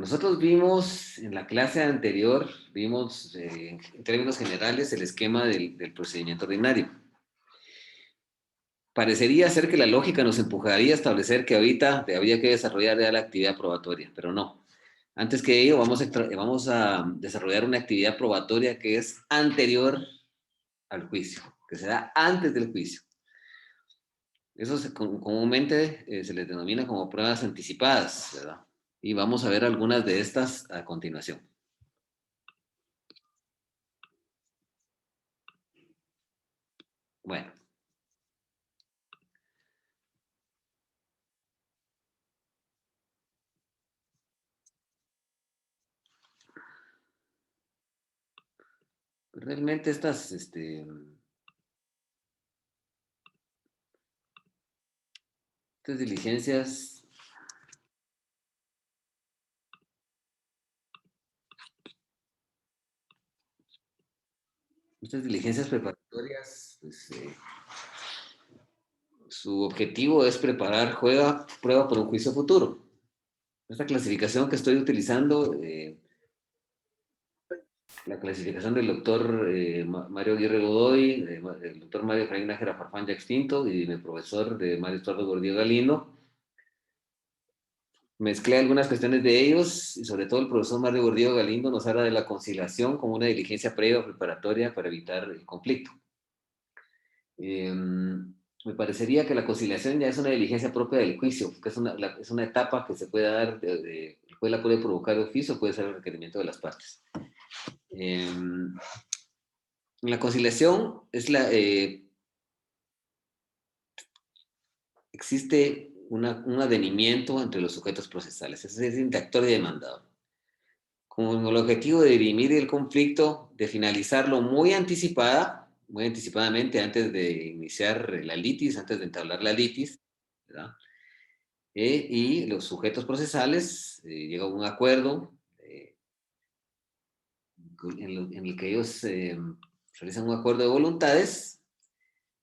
Nosotros vimos en la clase anterior, vimos en términos generales el esquema del procedimiento ordinario. Parecería ser que la lógica nos empujaría a establecer que ahorita habría que desarrollar ya la actividad probatoria, pero no. Antes que ello, vamos a desarrollar una actividad probatoria que es anterior al juicio, que se da antes del juicio. Eso comúnmente se les denomina como pruebas anticipadas, ¿verdad? Y vamos a ver algunas de estas a continuación. Bueno. Realmente estas diligencias preparatorias, pues, su objetivo es preparar prueba por un juicio futuro. Esta clasificación que estoy utilizando, la clasificación del doctor Mario Aguirre Godoy, del doctor Mario Efraín Nájera Farfán, ya extinto, y mi profesor de Mario Estuardo Gordillo Galindo. Mezclé algunas cuestiones de ellos, y sobre todo el profesor Mario Gordillo Galindo nos habla de la conciliación como una diligencia previa o preparatoria para evitar el conflicto. Me parecería que la conciliación ya es una diligencia propia del juicio, que es una etapa que se puede dar, el juez la puede provocar de oficio, puede ser el requerimiento de las partes. La conciliación es existe un adenimiento entre los sujetos procesales, es decir, de actor y demandador, con el objetivo de dirimir el conflicto, de finalizarlo muy anticipadamente antes de iniciar la litis, antes de entablar la litis, ¿verdad? Y los sujetos procesales llegan a un acuerdo en el que ellos realizan un acuerdo de voluntades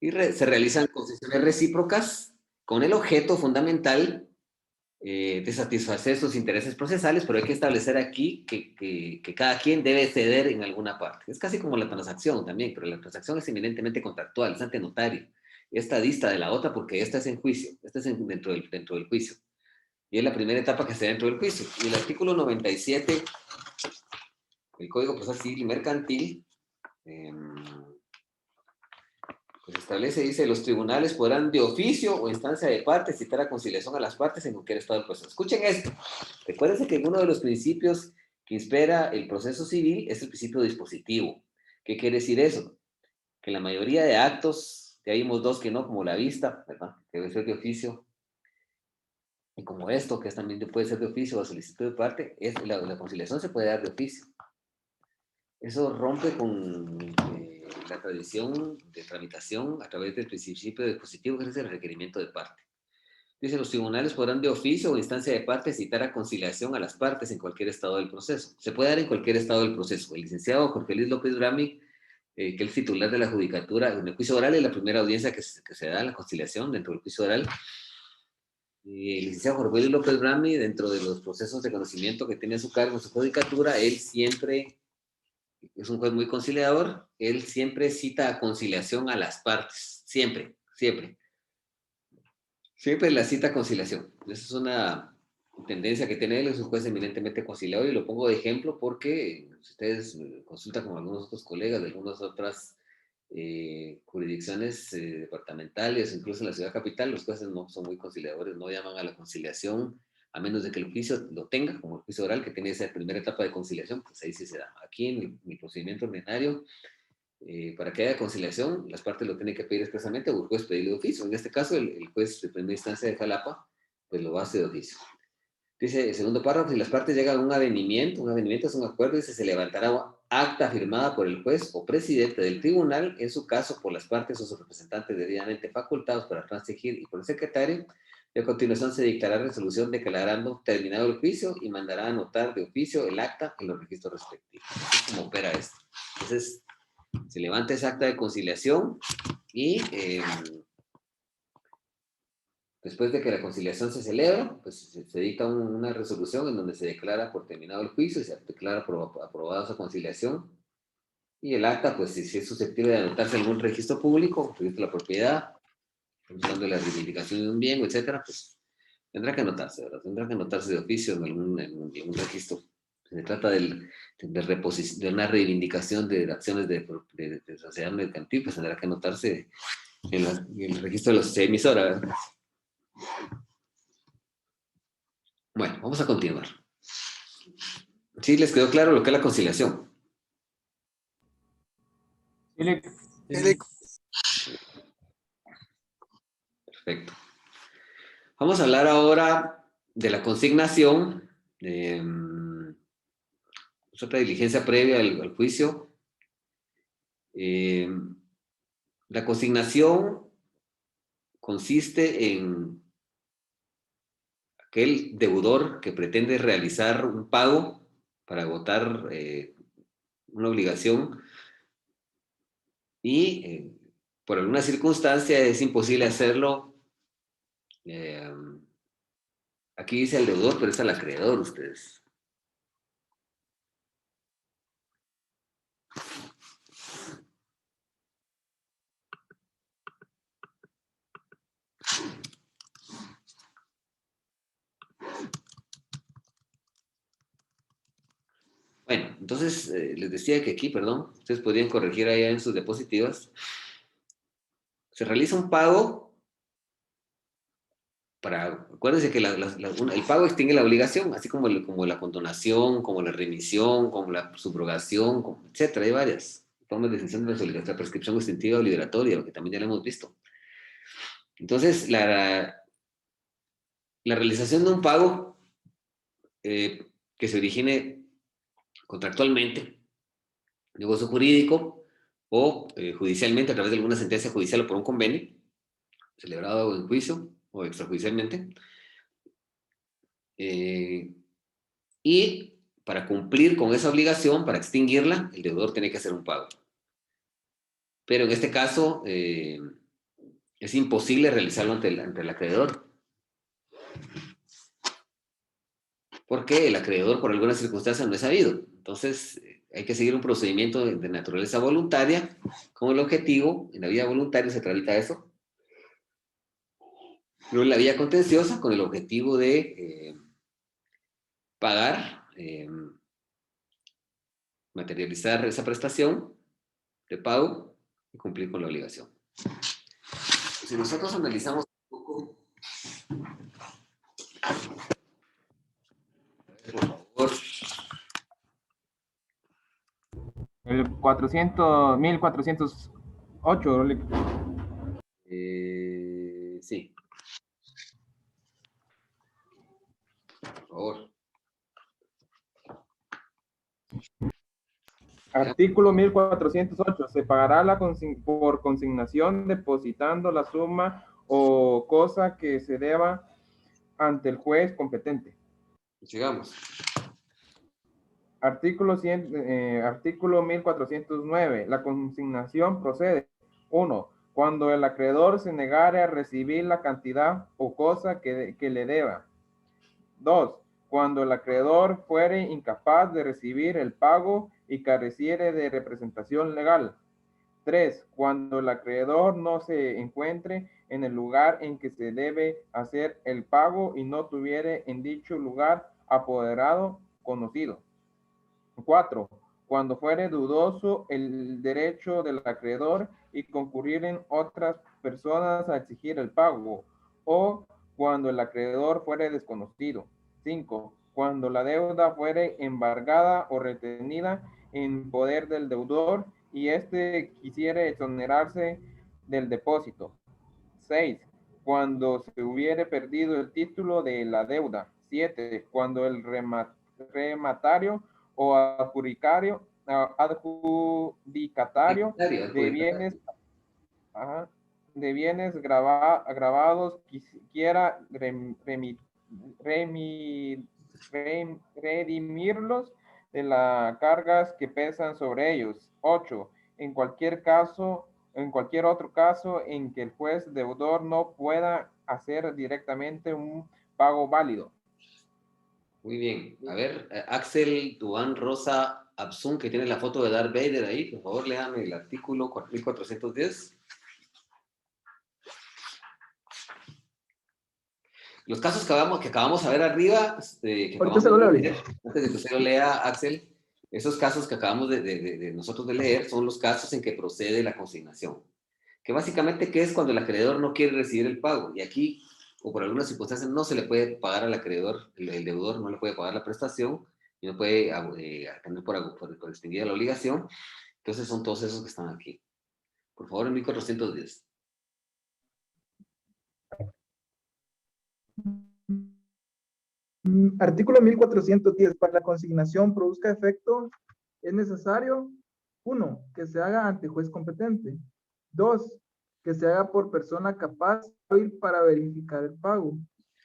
y se realizan concesiones recíprocas con el objeto fundamental de satisfacer sus intereses procesales, pero hay que establecer aquí que cada quien debe ceder en alguna parte. Es casi como la transacción también, pero la transacción es eminentemente contractual, es ante notario. Esta dista de la otra porque esta es en juicio, esta es dentro del juicio. Y es la primera etapa que se da dentro del juicio. Y el artículo 97 del Código Procesal Civil y Mercantil pues establece, dice, los tribunales podrán de oficio o instancia de parte citar a conciliación a las partes en cualquier estado del proceso. Escuchen esto. Recuérdense que uno de los principios que inspira el proceso civil es el principio dispositivo. ¿Qué quiere decir eso? Que la mayoría de actos, que hay dos que no, como la vista, ¿verdad? Que debe ser de oficio, y como esto, que también puede ser de oficio o solicitud de parte, la conciliación se puede dar de oficio. Eso rompe con la tradición de tramitación a través del principio dispositivo, que es el requerimiento de parte. Dice, los tribunales podrán de oficio o instancia de parte citar a conciliación a las partes en cualquier estado del proceso. Se puede dar en cualquier estado del proceso. El licenciado Jorge Luis López Brami, que es el titular de la judicatura, en el juicio oral es la primera audiencia que se da en la conciliación dentro del juicio oral. El licenciado Jorge Luis López Brami, dentro de los procesos de conocimiento que tiene a su cargo en su judicatura, él siempre es un juez muy conciliador, él siempre cita a conciliación a las partes, siempre, siempre. Siempre la cita a conciliación. Esa es una tendencia que tiene él, es un juez eminentemente conciliador y lo pongo de ejemplo porque si ustedes consultan con algunos otros colegas de algunas otras jurisdicciones departamentales, incluso en la ciudad capital, los jueces no son muy conciliadores, no llaman a la conciliación a menos de que el juicio lo tenga, como el juicio oral que tiene esa primera etapa de conciliación, pues ahí sí se da. Aquí en mi procedimiento ordinario, para que haya conciliación, las partes lo tienen que pedir expresamente o el juez pedirle de oficio. En este caso, el juez de primera instancia de Jalapa, pues lo hace de oficio. Dice el segundo párrafo, si las partes llegan a un avenimiento es un acuerdo, dice, se levantará acta firmada por el juez o presidente del tribunal, en su caso por las partes o sus representantes debidamente facultados para transigir y por el secretario, y a continuación se dictará resolución declarando terminado el juicio y mandará a anotar de oficio el acta en los registros respectivos. Así es como opera esto. Entonces, se levanta esa acta de conciliación y Después de que la conciliación se celebra, pues se dicta una resolución en donde se declara por terminado el juicio y se declara aprobada esa conciliación. Y el acta, pues si es susceptible de anotarse en algún registro público, registro de la propiedad, buscando la reivindicación de un bien, etcétera, pues tendrá que anotarse, ¿verdad? Tendrá que anotarse de oficio en algún registro. Se trata de una reivindicación de acciones de sociedad mercantil, pues tendrá que anotarse en el registro de la sociedad emisora, ¿verdad? Bueno, vamos a continuar. ¿Sí les quedó claro lo que es la conciliación? Perfecto. Vamos a hablar ahora de la consignación, otra diligencia previa al juicio. La consignación consiste en aquel deudor que pretende realizar un pago para agotar una obligación y por alguna circunstancia es imposible hacerlo. Aquí dice el deudor, pero es al acreedor, ustedes. Bueno, entonces les decía que aquí, perdón, ustedes podrían corregir allá en sus diapositivas. Se realiza un pago acuérdense que el pago extingue la obligación, así como la condonación, como la remisión, como la subrogación, etcétera. Hay varias formas de extinción de las obligaciones, la prescripción extintiva o liberatoria, lo que también ya lo hemos visto. Entonces, la realización de un pago que se origine contractualmente, negocio jurídico o judicialmente a través de alguna sentencia judicial o por un convenio celebrado en juicio o extrajudicialmente. Y para cumplir con esa obligación, para extinguirla, el deudor tiene que hacer un pago. Pero en este caso es imposible realizarlo ante el acreedor. Porque el acreedor por alguna circunstancia no es sabido. Entonces hay que seguir un procedimiento de naturaleza voluntaria con el objetivo, en la vía voluntaria se tramita eso, pero en la vía contenciosa con el objetivo de pagar, materializar esa prestación de pago y cumplir con la obligación. Si nosotros analizamos un poco, por favor. El 1408. Sí. Por favor. Artículo 1408. Se pagará por consignación depositando la suma o cosa que se deba ante el juez competente. Sigamos. Artículo 1409. La consignación procede. 1. Cuando el acreedor se negare a recibir la cantidad o cosa que le deba. 2. Cuando el acreedor fuere incapaz de recibir el pago y careciere de representación legal. 3. Cuando el acreedor no se encuentre en el lugar en que se debe hacer el pago y no tuviere en dicho lugar apoderado conocido. 4. Cuando fuere dudoso el derecho del acreedor y concurrieren otras personas a exigir el pago, o cuando el acreedor fuere desconocido. 5. Cuando la deuda fuere embargada o retenida en poder del deudor y éste quisiere exonerarse del depósito. 6. Cuando se hubiere perdido el título de la deuda. 7. Cuando el rematario o adjudicatario de bienes grabados quiera redimirlos de las cargas que pesan sobre ellos. 8. En cualquier otro caso en que el juez deudor no pueda hacer directamente un pago válido. Muy bien. A ver, Axel Duan Rosa Absun, que tiene la foto de Darth Vader ahí, por favor, léame el artículo 4410. Los casos que acabamos de ver arriba, Ahorita se lo leo. antes de que usted lo lea, Axel, esos casos que acabamos de nosotros de leer son los casos en que procede la consignación. Que básicamente, ¿qué es cuando el acreedor no quiere recibir el pago? Y aquí, o por algunas circunstancias, no se le puede pagar al acreedor, el deudor no le puede pagar la prestación y no puede tener por extinguida la obligación. Entonces son todos esos que están aquí. Por favor, en 1410. Artículo 1410. Para la consignación produzca efecto, es necesario, 1, que se haga ante juez competente. 2, que se haga por persona capaz hábil para verificar el pago.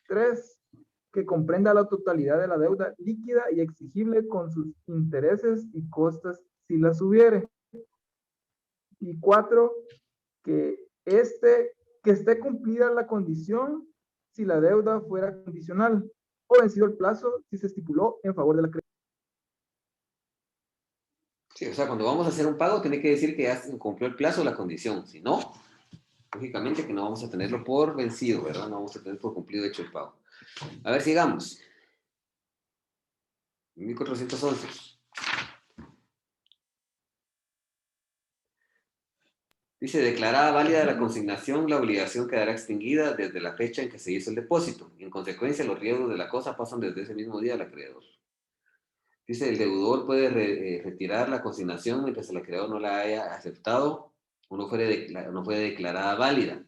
3, que comprenda la totalidad de la deuda líquida y exigible con sus intereses y costas si las hubiere. Y 4, que esté cumplida la condición si la deuda fuera condicional o vencido el plazo si se estipuló en favor de la acreedor. Sí, o sea, cuando vamos a hacer un pago, tiene que decir que ya se cumplió el plazo o la condición. Si no, lógicamente que no vamos a tenerlo por vencido, ¿verdad? No vamos a tener por cumplido hecho el pago. A ver, sigamos. 1411. Dice, declarada válida la consignación, la obligación quedará extinguida desde la fecha en que se hizo el depósito. Y en consecuencia, los riesgos de la cosa pasan desde ese mismo día al acreedor. Dice, el deudor puede retirar la consignación mientras el acreedor no la haya aceptado o no fue declarada válida.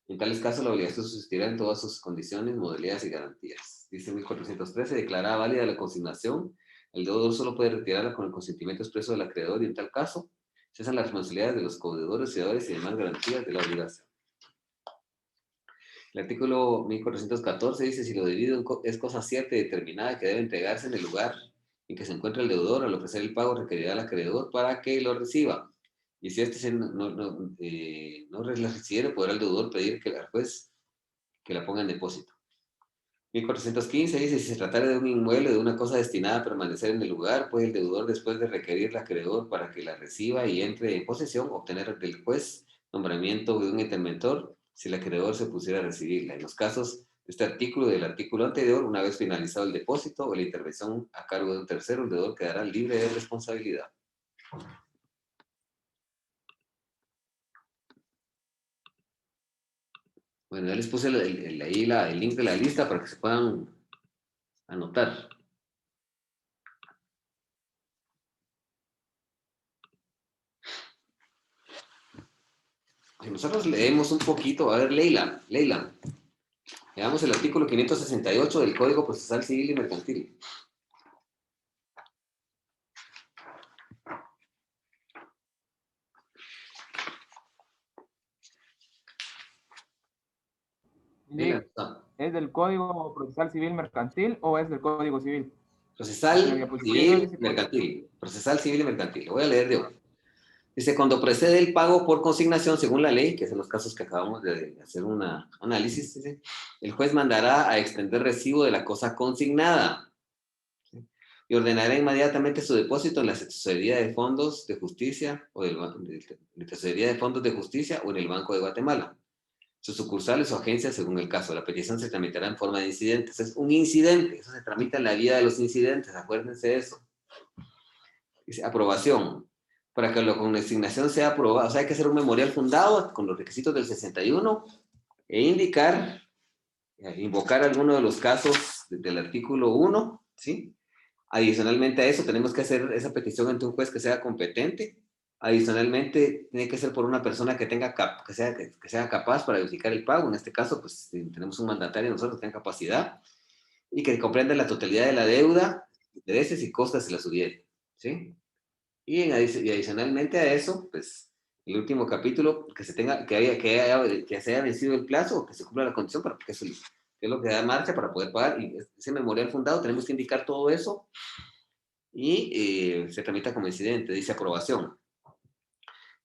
En tales casos, la obligación subsistirá en todas sus condiciones, modalidades y garantías. Dice 1413, declarada válida la consignación, el deudor solo puede retirarla con el consentimiento expreso del acreedor y en tal caso, cesan las responsabilidades de los codeudores, fiadores y demás garantías de la obligación. El artículo 1414 dice, si lo debido es cosa cierta y determinada que debe entregarse en el lugar en que se encuentra el deudor, al ofrecer el pago requerirá al acreedor para que lo reciba. Y si este no la recibiere, podrá el deudor pedir que al juez que la ponga en depósito. 1415 dice, si se tratara de un inmueble, de una cosa destinada a permanecer en el lugar, puede el deudor, después de requerirle al acreedor para que la reciba y entre en posesión, obtener del juez nombramiento de un interventor si el acreedor se pusiera a recibirla. En los casos de este artículo y del artículo anterior, una vez finalizado el depósito o la intervención a cargo de un tercero, el deudor quedará libre de responsabilidad. Bueno, ya les puse ahí el link de la lista para que se puedan anotar. Si nosotros leemos un poquito, a ver, Leila, leamos el artículo 568 del Código Procesal Civil y Mercantil. Leila, ¿Es del Código Procesal Civil Mercantil o es del Código Civil? Procesal Civil Mercantil. Procesal Civil y Mercantil. Lo voy a leer de hoy. Dice, cuando procede el pago por consignación según la ley, que es en los casos que acabamos de hacer un análisis, dice, el juez mandará a extender recibo de la cosa consignada, ¿sí? Y ordenará inmediatamente su depósito en la tesorería de fondos de justicia o de tesorería de fondos de justicia o en el Banco de Guatemala. Sus sucursales o agencias según el caso. La petición se tramitará en forma de incidentes. Es un incidente, eso se tramita en la vía de los incidentes, acuérdense de eso. Dice, aprobación. Para que la consignación sea aprobada, o sea, hay que hacer un memorial fundado con los requisitos del 61 e invocar alguno de los casos del artículo 1, ¿sí? Adicionalmente a eso, tenemos que hacer esa petición ante un juez que sea competente. Adicionalmente, tiene que ser por una persona que sea capaz para verificar el pago. En este caso, pues tenemos un mandatario nosotros que tenga capacidad y que comprenda la totalidad de la deuda, intereses y costas si las hubiera, ¿sí? Y adicionalmente a eso, pues el último capítulo, que se haya vencido el plazo o que se cumpla la condición para que eso es lo que da marcha para poder pagar. Y ese memorial fundado tenemos que indicar todo eso y se tramita como incidente, dice aprobación.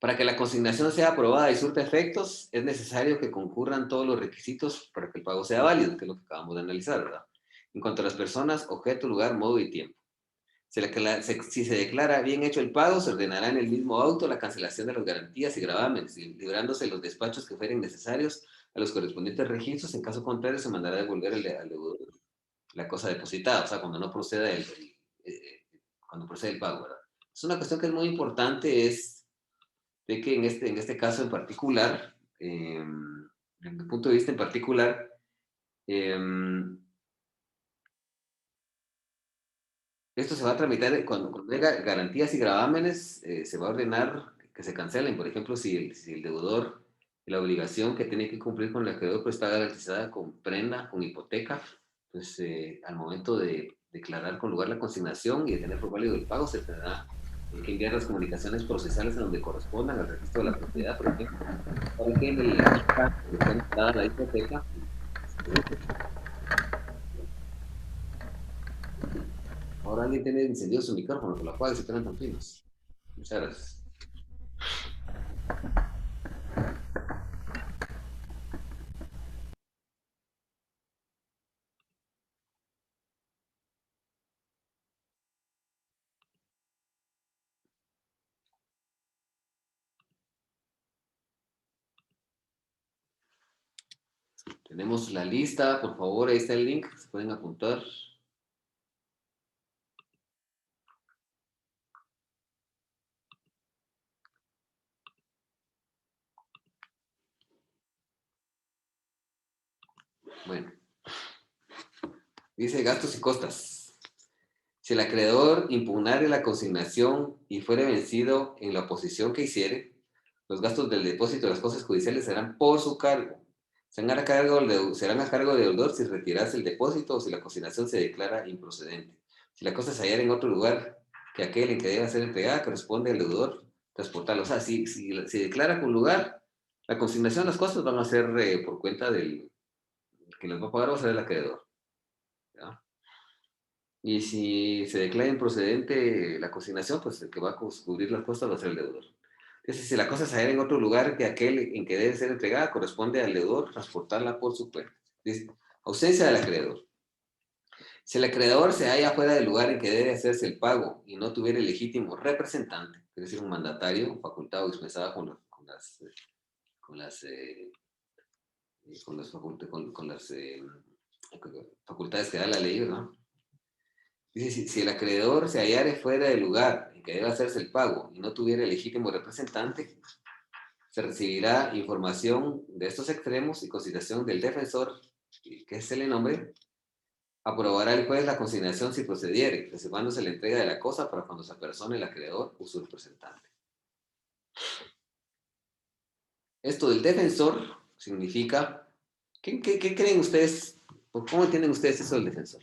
Para que la consignación sea aprobada y surta efectos, es necesario que concurran todos los requisitos para que el pago sea válido, que es lo que acabamos de analizar, ¿verdad? En cuanto a las personas, objeto, lugar, modo y tiempo. Si se declara bien hecho el pago, se ordenará en el mismo auto la cancelación de las garantías y gravámenes, librándose los despachos que fueren necesarios a los correspondientes registros. En caso contrario, se mandará a devolver al deudor la cosa depositada, o sea, cuando no proceda cuando procede el pago, ¿verdad? Es una cuestión que es muy importante, es de que en este caso en particular, desde mi punto de vista en particular, esto se va a tramitar cuando haya garantías y gravámenes, se va a ordenar que se cancelen. Por ejemplo, si el deudor, la obligación que tiene que cumplir con el acreedor pues está garantizada con prenda, con hipoteca, pues al momento de declarar con lugar la consignación y de tener por válido el pago, se tendrá que enviar las comunicaciones procesales a donde correspondan al registro de la propiedad, por ejemplo, para que en el acta que está instalada la hipoteca. Ahora alguien tiene encendido su micrófono, por la cual se quedan tan finos. Muchas gracias. Tenemos la lista, por favor, ahí está el link, se pueden apuntar. Bueno, dice gastos y costas. Si el acreedor impugnare la consignación y fuere vencido en la oposición que hiciere, los gastos del depósito de las cosas judiciales serán por su cargo. Serán a cargo del deudor si retirase el depósito o si la consignación se declara improcedente. Si la cosa se hallara en otro lugar que aquel en que deba ser entregada, corresponde al deudor transportarlo. O sea, si declara con lugar, la consignación, las cosas van a ser por cuenta del que las va a pagar, va a ser el acreedor, ¿ya? Y si se declara improcedente la consignación, pues el que va a cubrir las costas va a ser el deudor. Entonces, si la cosa se halla en otro lugar que aquel en que debe ser entregada, corresponde al deudor transportarla por su cuenta. Dice, ausencia del acreedor. Si el acreedor se halla fuera del lugar en que debe hacerse el pago y no tuviera el legítimo representante, es decir, un mandatario facultado o dispensado con las facultades que da la ley, ¿no? Dice, si el acreedor se hallare fuera del lugar en que debe hacerse el pago y no tuviera el legítimo representante, se recibirá información de estos extremos y consideración del defensor, que se le nombre, aprobará el juez la consignación si procediere, reservándose la entrega de la cosa para cuando se apersone el acreedor o su representante. Esto del defensor significa, ¿qué creen ustedes? ¿Cómo entienden ustedes eso del defensor?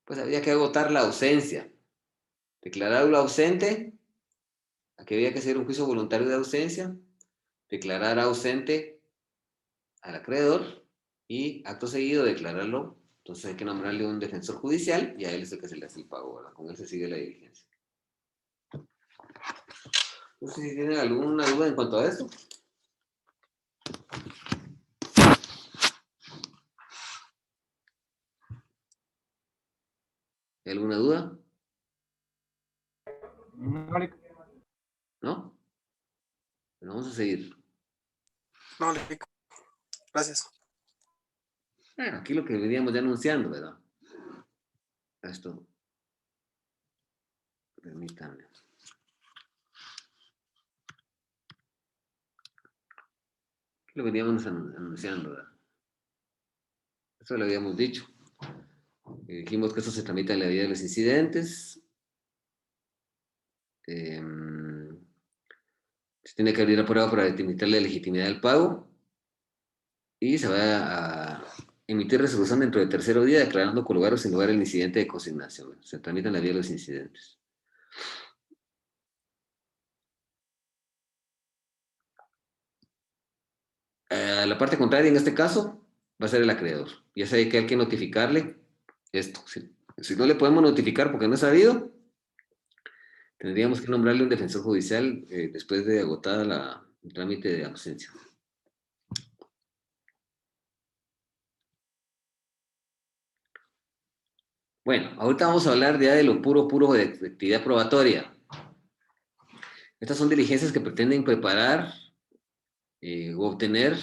Pues había que agotar la ausencia, declararlo ausente, aquí había que hacer un juicio voluntario de ausencia, declarar ausente al acreedor y acto seguido declararlo. Entonces hay que nombrarle un defensor judicial y a él es el que se le hace el pago, ¿verdad? Con él se sigue la diligencia. No sé si tienen alguna duda en cuanto a esto. ¿Hay alguna duda? ¿No? Bueno, vamos a seguir. No, gracias. Bueno, aquí lo que veníamos ya anunciando, ¿verdad? Esto. Permítanme. Aquí lo veníamos anunciando, ¿verdad? Eso lo habíamos dicho. Dijimos que eso se tramita en la vía de los incidentes. Se tiene que abrir la prueba para determinar la legitimidad del pago. Y se va a emitir resolución dentro del tercer día, declarando con lugar o sin lugar el incidente de consignación. Se tramita en la vía de los incidentes. La parte contraria, en este caso, va a ser el acreedor. Ya sabe que hay que notificarle esto. Si no le podemos notificar porque no es sabido, Tendríamos que nombrarle un defensor judicial después de agotada el trámite de ausencia. Bueno, ahorita vamos a hablar ya de lo puro de actividad probatoria. Estas son diligencias que pretenden preparar o obtener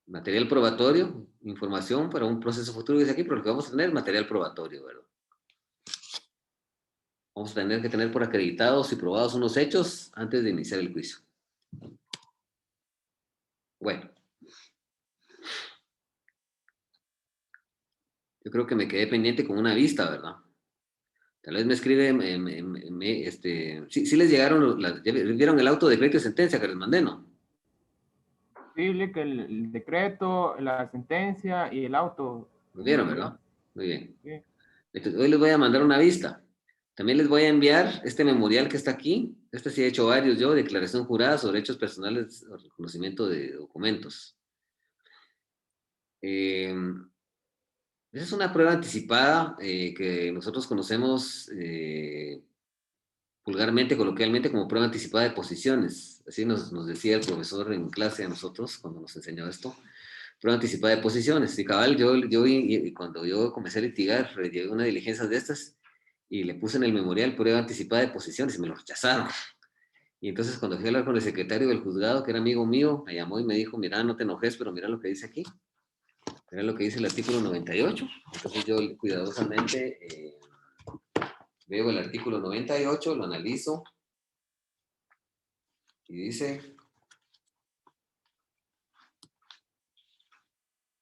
material probatorio, información para un proceso futuro, dice aquí, pero lo que vamos a tener es material probatorio, ¿verdad? Vamos a tener que tener por acreditados y probados unos hechos antes de iniciar el juicio. Bueno. Yo creo que me quedé pendiente con una vista, ¿verdad? Tal vez me escribe, sí les llegaron, ya vieron el auto de crédito y sentencia que les mandé, ¿no? Posible que el decreto, la sentencia y el auto. Lo vieron, ¿verdad? Muy bien. Sí. Entonces, hoy les voy a mandar una vista. También les voy a enviar este memorial que está aquí. Este sí he hecho varios yo, declaración jurada sobre hechos personales o reconocimiento de documentos. Esa es una prueba anticipada que nosotros conocemos vulgarmente, coloquialmente, como prueba anticipada de posiciones. Así nos decía el profesor en clase a nosotros cuando nos enseñó esto. Prueba anticipada de posiciones. Y cabal, y cuando yo comencé a litigar, llevé una diligencia de estas y le puse en el memorial prueba anticipada de posiciones y me lo rechazaron. Y entonces cuando fui a hablar con el secretario del juzgado, que era amigo mío, me llamó y me dijo, mira, no te enojes, pero mira lo que dice aquí. Mira lo que dice el artículo 98. Entonces yo cuidadosamente veo el artículo 98, lo analizo y dice,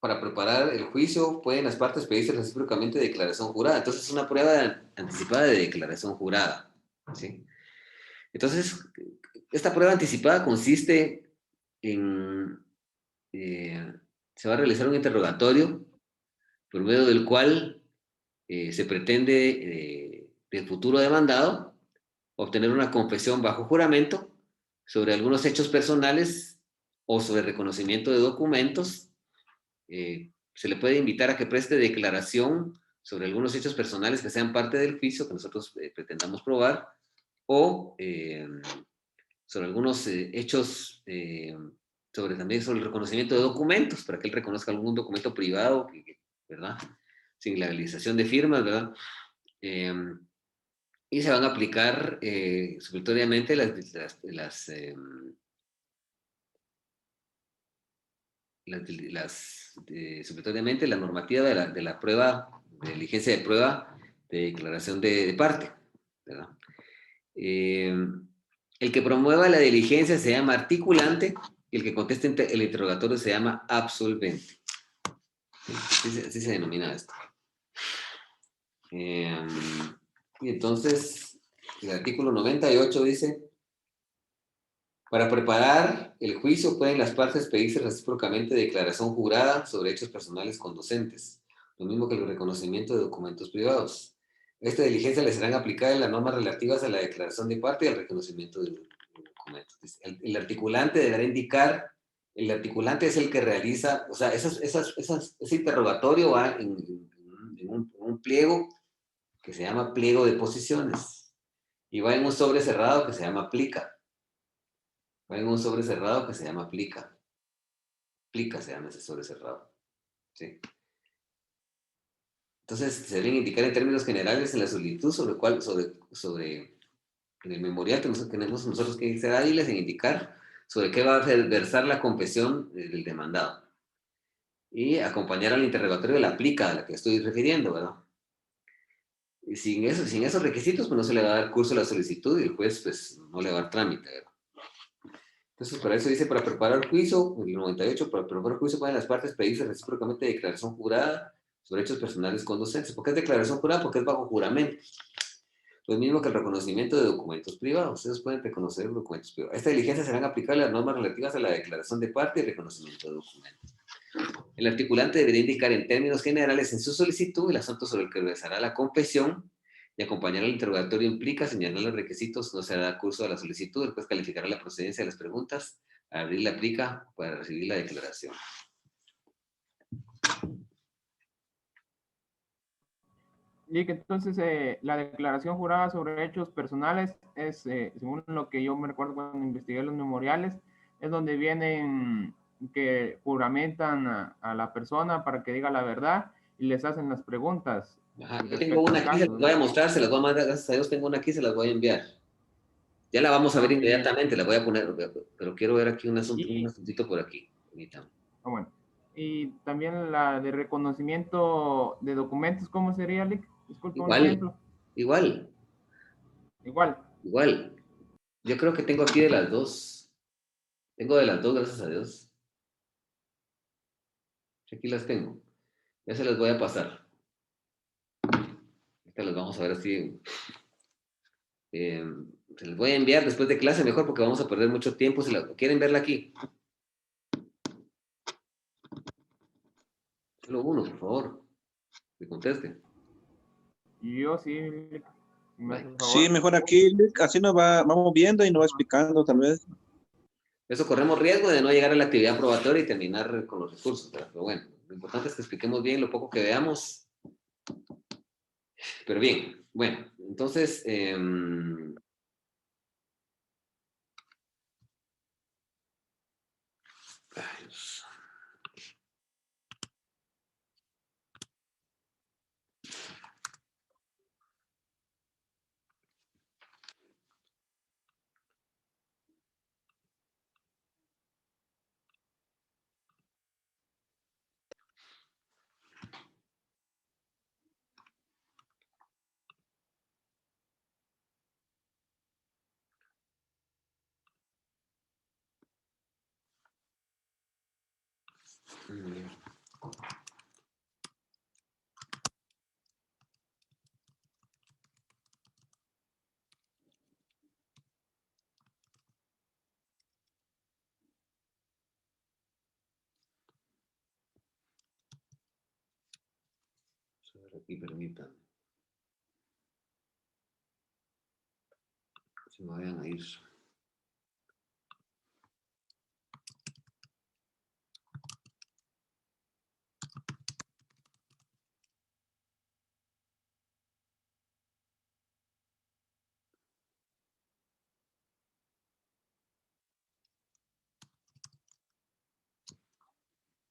para preparar el juicio pueden las partes pedirse recíprocamente declaración jurada. Entonces es una prueba anticipada de declaración jurada, ¿sí? Entonces, esta prueba anticipada consiste en, se va a realizar un interrogatorio por medio del cual se pretende del futuro demandado obtener una confesión bajo juramento sobre algunos hechos personales o sobre reconocimiento de documentos. Se le puede invitar a que preste declaración sobre algunos hechos personales que sean parte del juicio que nosotros pretendamos probar, o sobre algunos hechos, también sobre el reconocimiento de documentos, para que él reconozca algún documento privado, ¿verdad? Sin legalización de firmas, ¿verdad? Y se van a aplicar supletoriamente supletoriamente la normativa de la prueba, de diligencia de prueba de declaración de parte, ¿verdad? El que promueva la diligencia se llama articulante y el que conteste el interrogatorio se llama absolvente. Así se denomina esto. Y entonces, el artículo 98 dice, para preparar el juicio pueden las partes pedirse recíprocamente declaración jurada sobre hechos personales conducentes, lo mismo que el reconocimiento de documentos privados. Esta diligencia le serán aplicadas las normas relativas a la declaración de parte y al reconocimiento de documentos. El articulante deberá indicar, el articulante es el que realiza, o sea, ese interrogatorio va en un pliego que se llama pliego de posiciones y va en un sobre cerrado que se llama plica. Va en un sobre cerrado que se llama plica. Plica se llama ese sobre cerrado. ¿Sí? Entonces, se deben indicar en términos generales en la solicitud sobre en el memorial que tenemos nosotros que ser hábiles en indicar sobre qué va a versar la confesión del demandado. Y acompañar al interrogatorio de la plica a la que estoy refiriendo, ¿verdad? Y sin esos requisitos, pues no se le va a dar curso a la solicitud y el juez, pues, no le va a dar trámite, ¿verdad? Entonces, para eso dice, para preparar el juicio, el 98, para preparar el juicio pueden las partes pedirse recíprocamente declaración jurada sobre hechos personales conducentes. ¿Por qué es declaración jurada? Porque es bajo juramento. Lo mismo que el reconocimiento de documentos privados. Ellos pueden reconocer documentos privados. Esta diligencia serán aplicables las normas relativas a la declaración de parte y reconocimiento de documentos. El articulante debería indicar en términos generales en su solicitud el asunto sobre el que versará la confesión y acompañar al interrogatorio implica señalar los requisitos, no se dará curso a la solicitud, después calificará la procedencia de las preguntas, abrir la plica para recibir la declaración. Y que entonces la declaración jurada sobre hechos personales es, según lo que yo me recuerdo cuando investigué los memoriales, es donde vienen que juramentan a la persona para que diga la verdad y les hacen las preguntas Ajá, yo tengo respecto una al aquí, se caso, las ¿no? voy a mostrar, se las voy a mandar, gracias a Dios tengo una aquí, se las voy a enviar. Ya la vamos a ver Ah, muy bien. inmediatamente, la voy a poner, pero quiero ver aquí un Y, asuntito por aquí. Permítame. bueno, y también la de reconocimiento de documentos, ¿cómo sería, Lick? Disculpe un Igual, ejemplo. igual, Igual. igual. Yo creo que tengo aquí de las dos. Tengo de las dos, gracias a Dios. Aquí las tengo. Ya se las voy a pasar. Ahorita las vamos a ver así. eh, Se las voy a enviar después de clase mejor porque vamos a perder mucho tiempo. Si quieren verla aquí. Solo uno, por favor. Que conteste. Yo sí, Lick, si me hace Bueno. el Sí, favor. mejor aquí, así nos vamos viendo y nos va explicando tal vez. Eso corremos riesgo de no llegar a la actividad probatoria y terminar con los recursos. Pero bueno, lo importante es que expliquemos bien lo poco que veamos. Pero bien, bueno, entonces, ay, Dios. Mm, a ver aquí, permítanme. Se me vayan a ir.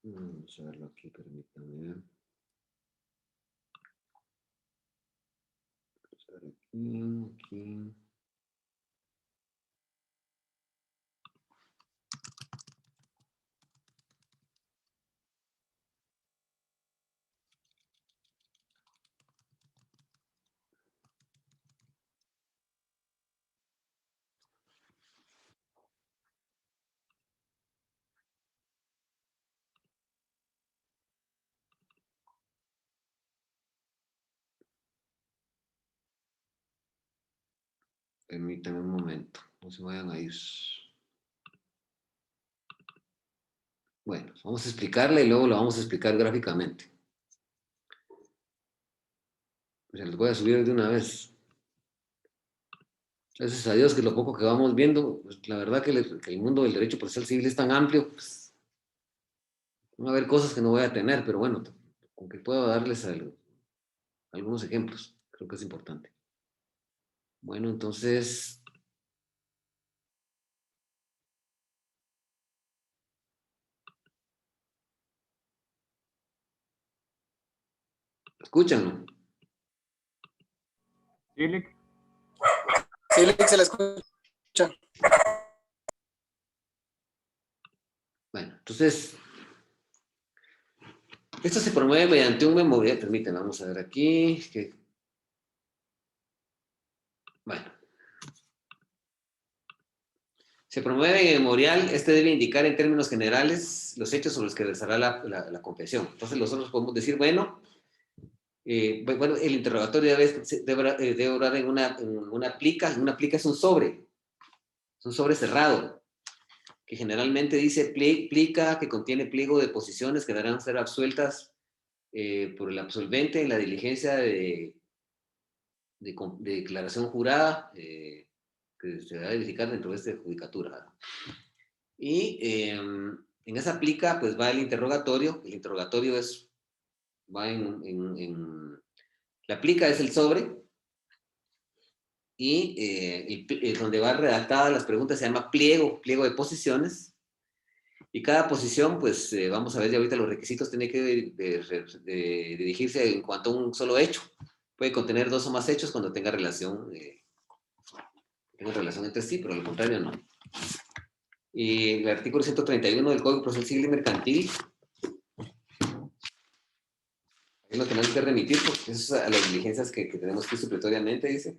Vamos a verlo aquí, permítanme. Vamos a ver aquí, aquí. Permítanme un momento, no se vayan a ir. Bueno, vamos a explicarle y luego lo vamos a explicar gráficamente. Se los voy a subir de una vez. Gracias a Dios que lo poco que vamos viendo, pues, la verdad que el mundo del derecho procesal civil es tan amplio, pues, van a haber cosas que no voy a tener, pero bueno, con que puedo darles algunos ejemplos, creo que es importante. Bueno, entonces, escúchanlo. Sí, Lick. Sí, Lick, se la escucha. Bueno, entonces, esto se promueve mediante un memorial, permítanme, vamos a ver aquí, bueno, se promueve en el memorial, este debe indicar en términos generales los hechos sobre los que versará la confesión. Entonces nosotros podemos decir, bueno, bueno, el interrogatorio debe orar en una plica es un sobre cerrado, que generalmente dice plica que contiene pliego de posiciones que deberán ser absueltas por el absolvente en la diligencia de declaración jurada que se va a verificar dentro de esta judicatura. Y en esa plica pues va el interrogatorio. El interrogatorio va La plica es el sobre y donde va redactada las preguntas se llama pliego de posiciones. Y cada posición, pues vamos a ver ya ahorita los requisitos, tiene que dirigirse en cuanto a un solo hecho. Puede contener dos o más hechos cuando tenga relación entre sí, pero al contrario no. Y el artículo 131 del Código Procesal Civil y Mercantil es lo que tenemos que remitir, porque eso es a las diligencias que tenemos que ir supletoriamente, dice.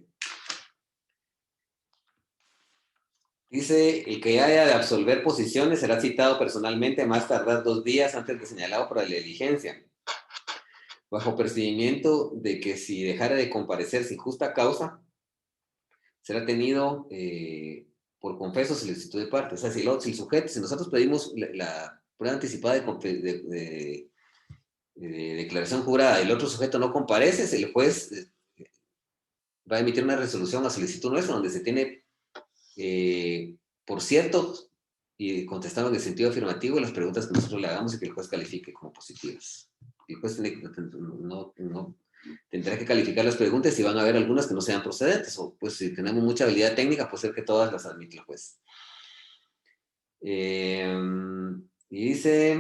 Dice, el que haya de absolver posiciones será citado personalmente a más tardar 2 días antes de señalado para la diligencia, bajo percibimiento de que si dejara de comparecer sin justa causa, será tenido por confeso solicitud de parte. O sea, si nosotros pedimos la prueba anticipada de declaración jurada y el otro sujeto no comparece, el juez va a emitir una resolución a solicitud nuestra donde se tiene por cierto y contestando en el sentido afirmativo las preguntas que nosotros le hagamos y que el juez califique como positivas. Y el juez no tendrá que calificar las preguntas y van a haber algunas que no sean procedentes, o pues si tenemos mucha habilidad técnica, puede ser que todas las admite el juez. Y dice,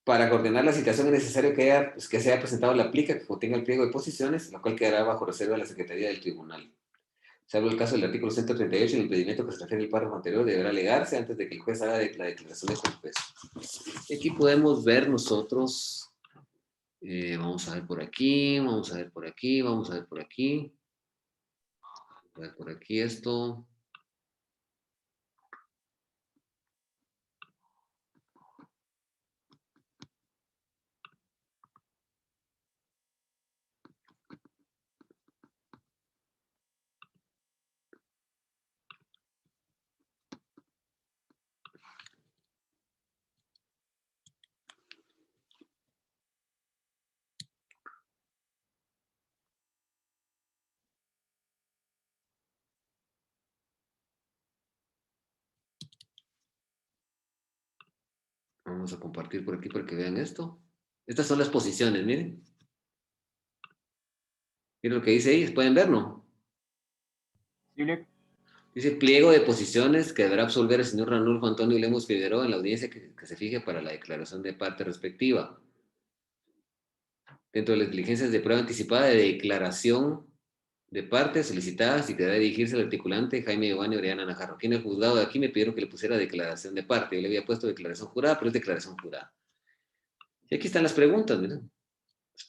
para coordinar la citación es necesario que se haya presentado la plica que contenga el pliego de posiciones, la cual quedará bajo reserva de la Secretaría del Tribunal. Salvo el caso del artículo 138, el impedimento que se refiere al párrafo anterior deberá alegarse antes de que el juez haga la declaración de confeso. Y aquí podemos ver nosotros, vamos a ver por aquí, vamos a ver por aquí, vamos a ver por aquí, vamos a ver por aquí esto. Vamos a compartir por aquí para que vean esto. Estas son las posiciones, miren. Miren lo que dice ahí, ¿pueden verlo? Sí, Dice pliego de posiciones que deberá absolver el señor Ranulfo Antonio Lemos Figueroa en la audiencia que se fije para la declaración de parte respectiva. Dentro de las diligencias de prueba anticipada de declaración de parte solicitadas y que debe dirigirse al articulante Jaime Giovanni Oriana Najarro. Aquí en el juzgado de aquí me pidieron que le pusiera declaración de parte. Yo le había puesto declaración jurada, pero es declaración jurada. Y aquí están las preguntas, miren.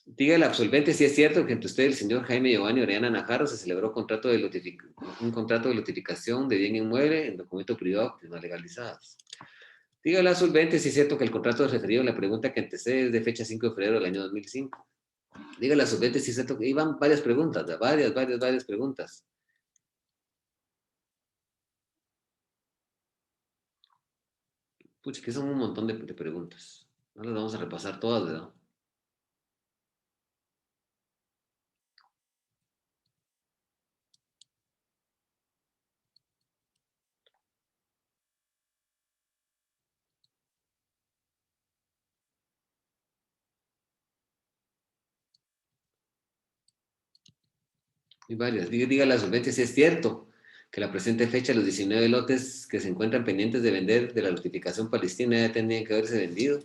Diga el absolvente si es cierto que entre usted y el señor Jaime Giovanni Oriana Najarro se celebró un contrato de notificación de bien inmueble en documento privado que no legalizados. Diga el absolvente si es cierto que el contrato referido a la pregunta que antecede es de fecha 5 de febrero del año 2005. Diga el absolvente si es cierto que iban varias preguntas, varias preguntas. Pucha, que son un montón de preguntas. No las vamos a repasar todas, ¿verdad? Hay varias. Diga la solvencia si es cierto que la presente fecha los 19 lotes que se encuentran pendientes de vender de la notificación palestina ya tendrían que haberse vendido.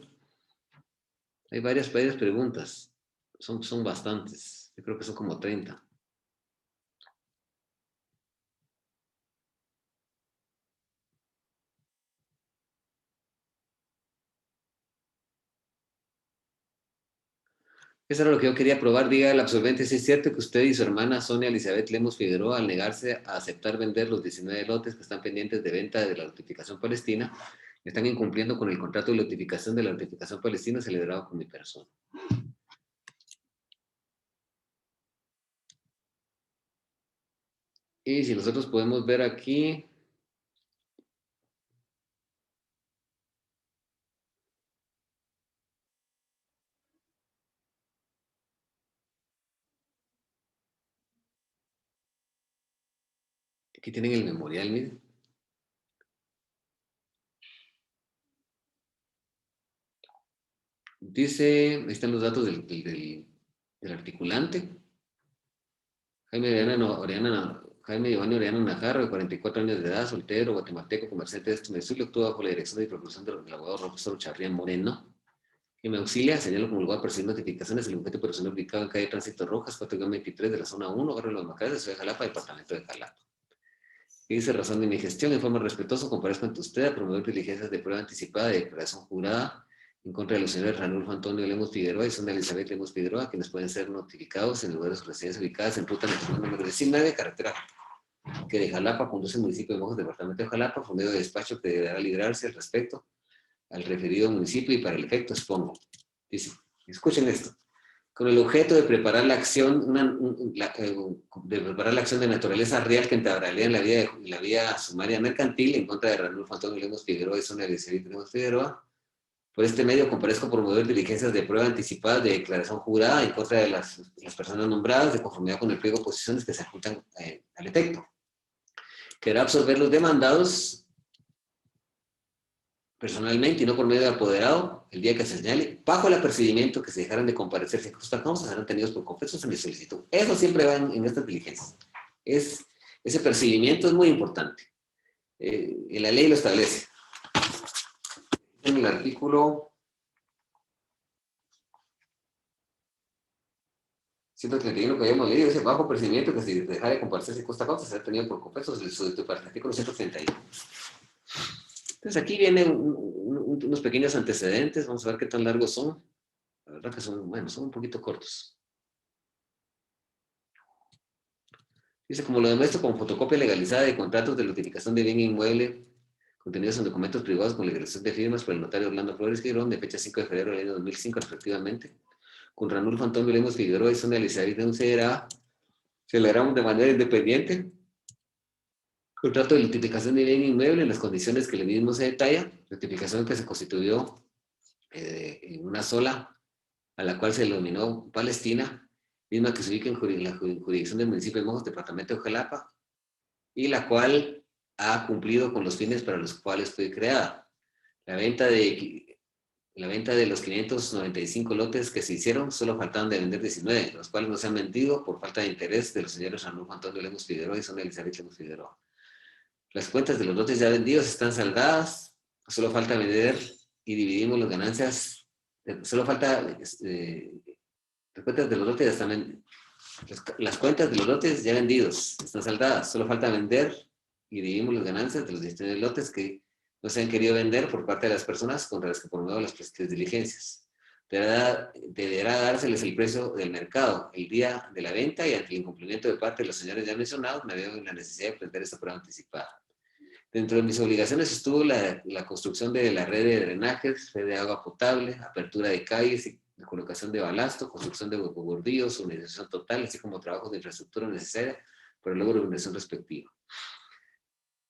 Hay varias preguntas. Son bastantes. Yo creo que son como 30. Eso era lo que yo quería probar. Diga el absolvente si es cierto que usted y su hermana Sonia Elizabeth Lemos Figueroa, al negarse a aceptar vender los 19 lotes que están pendientes de venta de la notificación palestina, están incumpliendo con el contrato de notificación de la notificación palestina celebrado con mi persona. Y si nosotros podemos ver aquí, aquí tienen el memorial, miren. Dice, ahí están los datos del del articulante. Jaime Giovanni Oriana Najarro, de 44 años de edad, soltero, guatemalteco, comerciante de este municipio, actúa bajo la dirección y procuración del abogado profesor Charrián Moreno, que me auxilia, señalo como lugar para recibir notificaciones el objeto personal ubicado en calle Tránsito Rojas, 4-23 de la zona 1, barrio Los Macares, de Ciudad de Jalapa, departamento de Jalapa. Y dice razón de mi gestión, en forma respetuosa, comparezco ante usted a promover diligencias de prueba anticipada de declaración jurada en contra de los señores Ranulfo Antonio Lemos Figueroa y Sonia Elizabeth Lemos Figueroa, quienes pueden ser notificados en lugares de su residencia ubicadas en ruta nacional número 19, carretera que de Jalapa conduce al municipio de Mojos, departamento de Jalapa, por medio de despacho que deberá librarse al respecto al referido municipio y para el efecto expongo. Dice, escuchen esto. Con el objeto de preparar la acción, de naturaleza real que entrabraría en la vía sumaria mercantil en contra de Ranulfo Antonio Lemos Figueroa y Sonia Elizabeth Lemos Figueroa. Por este medio comparezco por promover diligencias de prueba anticipada de declaración jurada en contra de las personas nombradas de conformidad con el pliego de posiciones que se adjuntan al efecto. Quedará absorber los demandados personalmente y no por medio de apoderado el día que se señale, bajo el apercibimiento que se dejaran de comparecer sin justa causa, serán tenidos por confesos en mi solicitud. Eso siempre va en estas diligencias. Ese percibimiento es muy importante. Y la ley lo establece. En el artículo 131 que habíamos leído, dice bajo percibimiento que se dejara de comparecer sin justa causa, será tenido por confesos en el artículo 131. Entonces aquí vienen unos pequeños antecedentes, vamos a ver qué tan largos son. La verdad que son, bueno, son un poquito cortos. Dice, como lo demuestro con fotocopia legalizada de contratos de notificación de bien inmueble contenidos en documentos privados con legalización de firmas por el notario Orlando Flores Girón de fecha 5 de febrero del año 2005 respectivamente, con Ranulfo Antonio Lemos Figueroa y Sonia Elizabeth Lemos celebramos de manera independiente contrato de notificación de bien inmueble en las condiciones que el mismo se detalla, notificación que se constituyó en una sola, a la cual se denominó Palestina, misma que se ubica en la jurisdicción del municipio de Mojos, departamento de Jalapa, y la cual ha cumplido con los fines para los cuales fue creada. La venta de los 595 lotes que se hicieron, solo faltaban de vender 19, los cuales no se han vendido por falta de interés de los señores Ranulfo Antonio Lemos Figueroa y Sonia Elizabeth Lemos Figueroa. Las cuentas de los lotes ya vendidos están saldadas, solo falta vender y dividimos las ganancias, solo falta, las cuentas de los lotes ya están, las cuentas de los lotes ya vendidos están saldadas, solo falta vender y dividimos las ganancias de los 19 lotes que no se han querido vender por parte de las personas contra las que promuevo las presentes diligencias. Deberá dárseles el precio del mercado el día de la venta y ante el incumplimiento de parte de los señores ya mencionados, me veo en la necesidad de prender esta prueba anticipada. Dentro de mis obligaciones estuvo la construcción de la red de drenajes, red de agua potable, apertura de calles y la colocación de balasto, construcción de bordillos, organización total, así como trabajos de infraestructura necesaria para el logro de organización respectiva.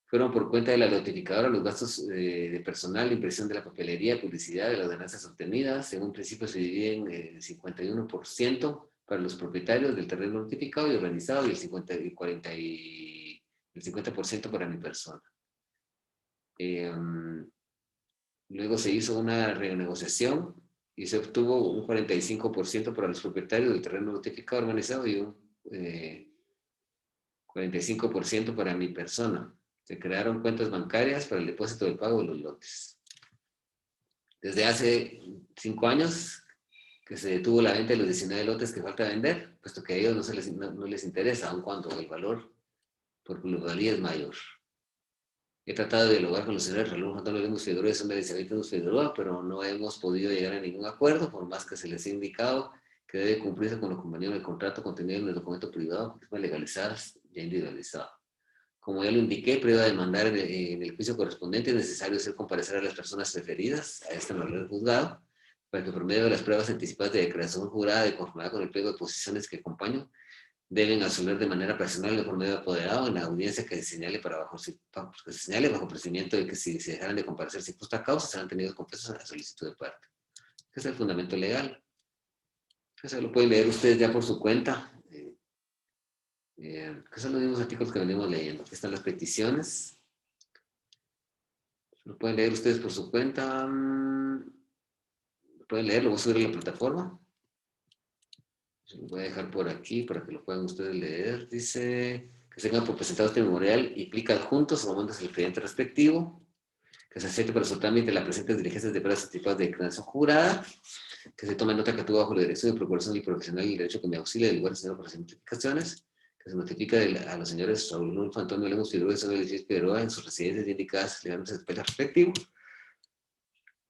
Fueron por cuenta de la notificadora los gastos de personal, impresión de la papelería, publicidad de las ganancias obtenidas. En un principio se dividen el 51% para los propietarios del terreno notificado y organizado y el 50% para mi persona. Luego se hizo una renegociación y se obtuvo un 45% para los propietarios del terreno notificado organizado y un 45% para mi persona. Se crearon cuentas bancarias para el depósito del pago de los lotes. Desde hace 5 años que se detuvo la venta de los 19 lotes que falta vender, puesto que a ellos no les interesa, aun cuando el valor por plusvalía es mayor. He tratado de dialogar con los señores Ranulfo Antonio Lemos Figueroa y Sonia Elizabeth Lemos Figueroa, pero no hemos podido llegar a ningún acuerdo, por más que se les ha indicado que debe cumplirse con lo convenido en el contrato contenido en el documento privado, legalizadas ya individualizado. Como ya lo indiqué, previo a demandar en el juicio correspondiente, es necesario hacer comparecer a las personas referidas a esta norma del juzgado, para que por medio de las pruebas anticipadas de declaración jurada de conformidad con el pliego de posiciones que acompañan, deben asumir de manera personal o por medio de apoderado en la audiencia que se señale bajo procedimiento de que si se dejaran de comparecer sin justa causa, serán tenidos confesos en la solicitud de parte. Este es el fundamento legal. Eso lo pueden leer ustedes ya por su cuenta. Que son los mismos artículos que venimos leyendo. Aquí están las peticiones. Lo pueden leer ustedes por su cuenta. Lo pueden leer, lo voy a subir a la plataforma. Lo voy a dejar por aquí para que lo puedan ustedes leer. Dice que se tengan por presentado este memorial implica adjuntos o mandos del expediente respectivo, que se acepte para su trámite las presentes diligencias de pruebas certificadas de declaración jurada, que se tome nota que actúa bajo la dirección de procuración y profesional y el derecho que me auxilie del lugar señor para las notificaciones, que se notifica a los señores Raúl Nulfo, Antonio Lemos Figueroa y Samuel Luis Figueroa en sus residencias indicadas legalmente en el respectivo,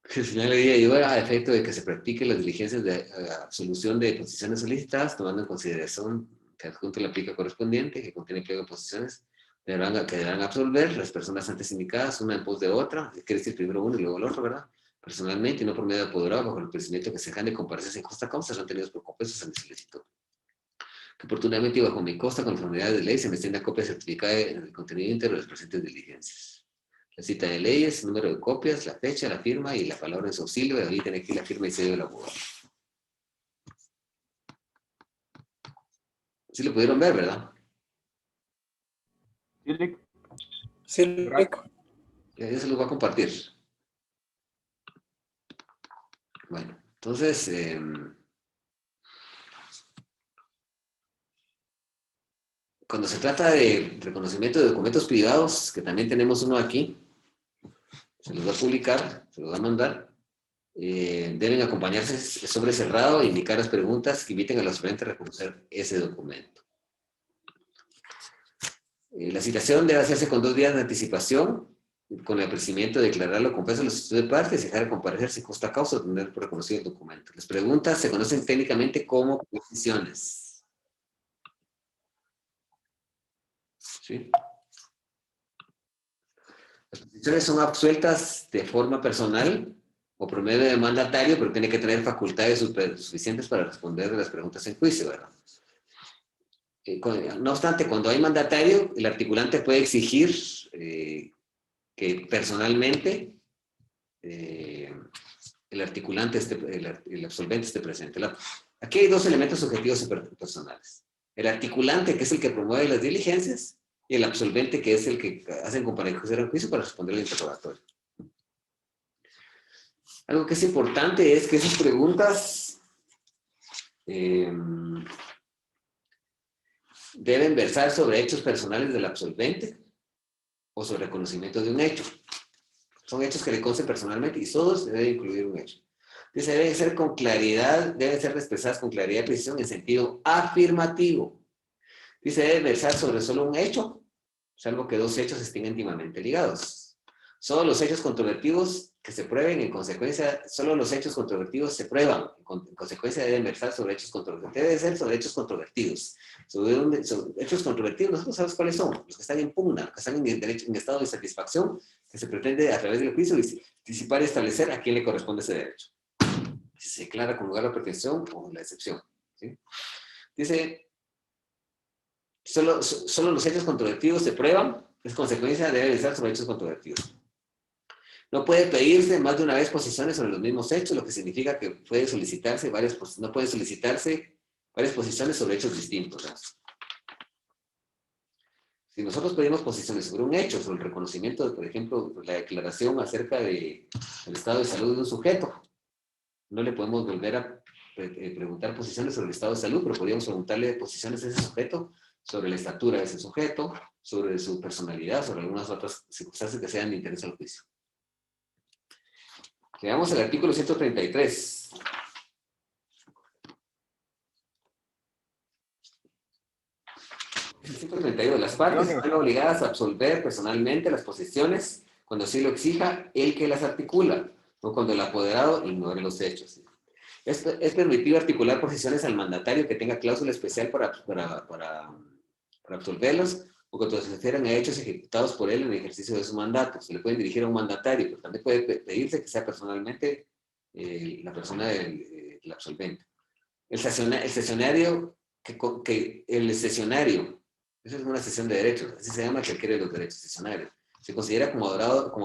que el señor le diga ayuda a efecto de que se practique las diligencias de absolución de posiciones solicitadas, tomando en consideración que adjunto la plica correspondiente, que contiene pliego de posiciones, que deberán absolver las personas antes indicadas, una en pos de otra, quiere decir primero uno y luego el otro, ¿verdad? Personalmente y no por medio de apoderado, bajo el procedimiento que se dejan de comparecer en costa causa, serán tenidos por compensos en el solicitud. Que oportunamente y bajo mi costa, con conformidad de ley, se me extienda copia certificada del contenido íntegro de las presentes diligencias. La cita de leyes, el número de copias, la fecha, la firma y la palabra en su auxilio. Ahí tiene aquí la firma y sello del abogado. Sí lo pudieron ver, ¿verdad? Sí, Lick. Sí, Lick. Ya se los voy a compartir. Bueno, entonces, cuando se trata de reconocimiento de documentos privados, que también tenemos uno aquí, se los va a publicar, se los va a mandar. Deben acompañarse sobre cerrado e indicar las preguntas que inviten a los frentes a reconocer ese documento. La citación debe hacerse con 2 días de anticipación, con el apercibimiento de declararlo con peso a los estudios de partes y dejar de comparecer sin justa causa o tener por reconocido el documento. Las preguntas se conocen técnicamente como posiciones. ¿Sí? Las posiciones son absueltas de forma personal o por medio del mandatario, pero tiene que tener facultades suficientes para responder de las preguntas en juicio, ¿verdad? No obstante, cuando hay mandatario, el articulante puede exigir que personalmente el articulante, el absolvente esté presente. Aquí hay 2 elementos objetivos y personales. El articulante, que es el que promueve las diligencias, y el absolvente, que es el que hacen comparecer en juicio para responder al interrogatorio. Algo que es importante es que esas preguntas deben versar sobre hechos personales del absolvente o sobre reconocimiento de un hecho. Son hechos que le consten personalmente y todos deben incluir un hecho. Dice, deben ser con claridad, deben ser expresadas con claridad y precisión en sentido afirmativo. Dice, deben versar sobre solo un hecho, salvo que 2 hechos estén íntimamente ligados. Solo los hechos controvertidos que se prueben, en consecuencia, solo los hechos controvertidos se prueban. En consecuencia, deben versar sobre hechos controvertidos. Debe ser sobre hechos controvertidos. Sobre hechos controvertidos, nosotros sabemos cuáles son. Los que están en pugna, los que están en estado de satisfacción, que se pretende a través del juicio disipar y establecer a quién le corresponde ese derecho. Si se declara con lugar la pretensión o la excepción. ¿Sí? Dice, solo los hechos controvertidos se prueban, es consecuencia debe estar sobre hechos controvertidos. No puede pedirse más de una vez posiciones sobre los mismos hechos, lo que significa que puede solicitarse no pueden solicitarse varias posiciones sobre hechos distintos, ¿no? Si nosotros pedimos posiciones sobre un hecho, sobre el reconocimiento de, por ejemplo, la declaración acerca del estado de salud de un sujeto, no le podemos volver a preguntar posiciones sobre el estado de salud, pero podríamos preguntarle posiciones de ese sujeto sobre la estatura de ese sujeto, sobre su personalidad, sobre algunas otras circunstancias que sean de interés al juicio. Veamos el artículo 133. El 132. Las partes están obligadas a absolver personalmente las posiciones cuando así lo exija el que las articula, o cuando el apoderado ignore los hechos. Es permitido articular posiciones al mandatario que tenga cláusula especial para absolverlos, o cuando se refieran a hechos ejecutados por él en el ejercicio de su mandato. Se le pueden dirigir a un mandatario, pero también puede pedirse que sea personalmente la persona del absolvente. El sesionario, esa es una sesión de derechos, así se llama el que adquiere los derechos, sesionario. Se considera como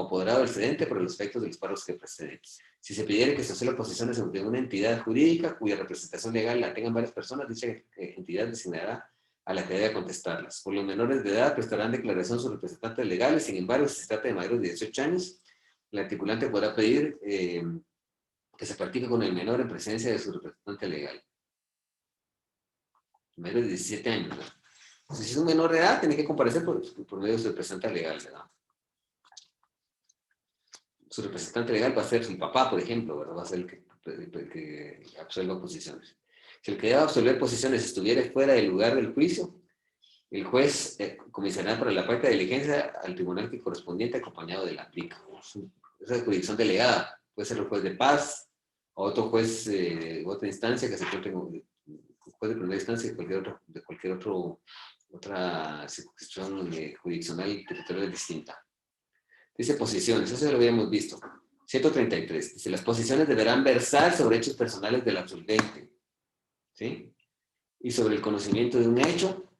apoderado del cedente por los efectos de los párrafos que preceden. Si se pidiera que se asocien posiciones de una entidad jurídica cuya representación legal la tengan varias personas, dicha entidad designará a la que debe contestarlas. Por los menores de edad prestarán declaración sus representantes legales. Sin embargo, si se trata de mayores de 18 años, el articulante podrá pedir que se practique con el menor en presencia de su representante legal. Menor de 17 años, ¿verdad? Entonces, si es un menor de edad, tiene que comparecer por medio de su representante legal, ¿verdad? Su representante legal va a ser su papá, por ejemplo, ¿verdad? Va a ser el que absuelva posiciones. Si el que debe absolver posiciones estuviera fuera del lugar del juicio, el juez comisará para la práctica de diligencia al tribunal que correspondiente acompañado de la plica. Esa es jurisdicción delegada. Puede ser el juez de paz o otro juez de otra instancia que se encuentre en juez de primera instancia de cualquier otra circunscripción jurisdiccional territorial distinta. Dice posiciones, eso ya lo habíamos visto. 133. Dice, las posiciones deberán versar sobre hechos personales del absolvente, ¿sí? Y sobre el conocimiento de un hecho,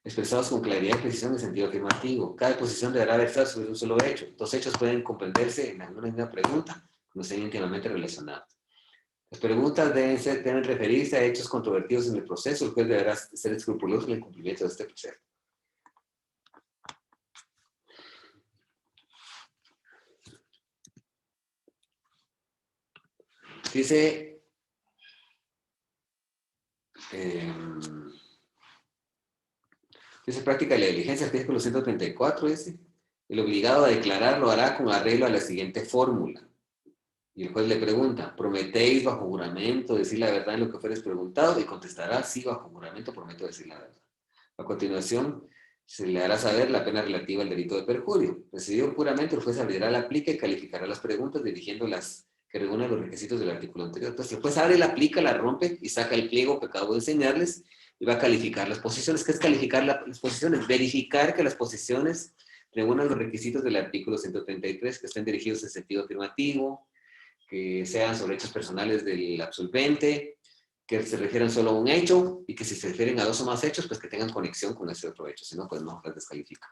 expresados con claridad y precisión en sentido afirmativo. Cada posición deberá versar sobre un solo hecho. Dos hechos pueden comprenderse en alguna misma pregunta, cuando estén íntimamente relacionados. Las preguntas deben referirse a hechos controvertidos en el proceso. El juez deberá ser escrupuloso en el cumplimiento de este proceso. Dice, dice práctica de la diligencia, artículo 134, dice, el obligado a declarar lo hará con arreglo a la siguiente fórmula. Y el juez le pregunta, ¿prometéis bajo juramento decir la verdad en lo que fueres preguntado? Y contestará, sí, bajo juramento prometo decir la verdad. A continuación, se le hará saber la pena relativa al delito de perjurio. Recibido el juramento, el juez abrirá la plica y calificará las preguntas dirigiendo las que regulan los requisitos del artículo anterior. Entonces, el juez abre la plica, la rompe y saca el pliego que acabo de enseñarles y va a calificar las posiciones. ¿Qué es calificar las posiciones? Verificar que las posiciones regulan los requisitos del artículo 133, que estén dirigidos en sentido afirmativo, que sean sobre hechos personales del absolvente, que se refieran solo a un hecho y que si se refieren a dos o más hechos, pues que tengan conexión con ese otro hecho, si no, pues no las descalifica.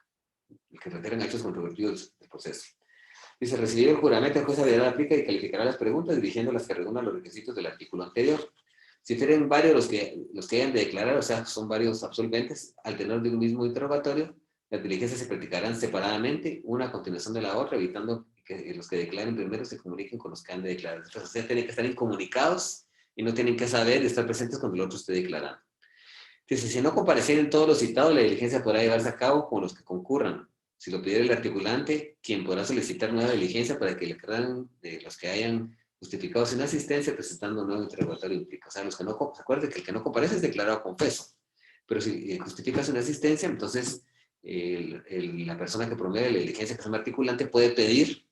Y que refieren a hechos controvertidos del proceso. Dice, recibir el juramento, el juez abrirá la plica y calificará las preguntas dirigiendo las que regulan los requisitos del artículo anterior. Si fueren varios los que hayan de declarar, o sea, son varios absolventes, al tenor de un mismo interrogatorio, las diligencias se practicarán separadamente, una a continuación de la otra, evitando que los que declaren primero se comuniquen con los que han de declarar. Entonces, o sea, tienen que estar incomunicados y no tienen que saber y estar presentes cuando el otro esté declarando. Dice, si no comparecieren todos los citados, la diligencia podrá llevarse a cabo con los que concurran. Si lo pidiera el articulante, quien podrá solicitar nueva diligencia para que le crean de los que hayan justificado sin asistencia, presentando un nuevo interrogatorio implica. O sea, los que no, se acuerden que el que no comparece es declarado confeso. Pero si justifica sin asistencia, entonces la persona que promueve la diligencia, que es un articulante, puede pedir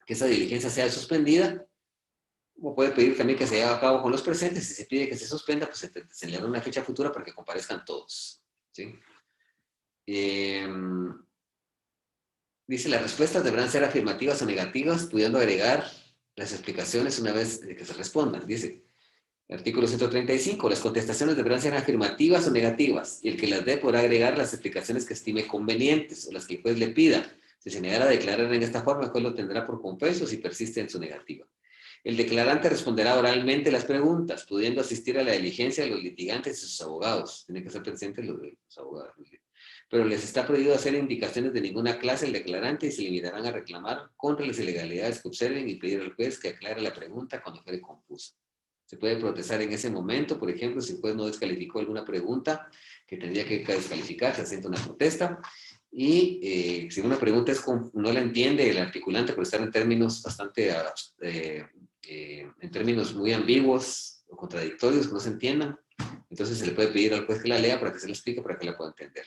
que esa diligencia sea suspendida, o puede pedir también que se lleve a cabo con los presentes. Si se pide que se suspenda, pues se le da una fecha futura para que comparezcan todos, ¿sí? Dice, las respuestas deberán ser afirmativas o negativas, pudiendo agregar las explicaciones una vez que se respondan. Dice, artículo 135, las contestaciones deberán ser afirmativas o negativas, y el que las dé podrá agregar las explicaciones que estime convenientes o las que el juez le pida. Si se negara a declarar en esta forma, el juez lo tendrá por confeso si persiste en su negativa. El declarante responderá oralmente las preguntas, pudiendo asistir a la diligencia de los litigantes y sus abogados. Tienen que ser presentes los abogados. Pero les está prohibido hacer indicaciones de ninguna clase al declarante y se limitarán a reclamar contra las ilegalidades que observen y pedir al juez que aclare la pregunta cuando fuere confusa. Se puede protestar en ese momento, por ejemplo, si el juez no descalificó alguna pregunta que tendría que descalificar, se asienta una protesta. Y si una pregunta no la entiende el articulante por estar en términos bastante, en términos muy ambiguos o contradictorios que no se entiendan, entonces se le puede pedir al juez que la lea para que se la explique para que la pueda entender.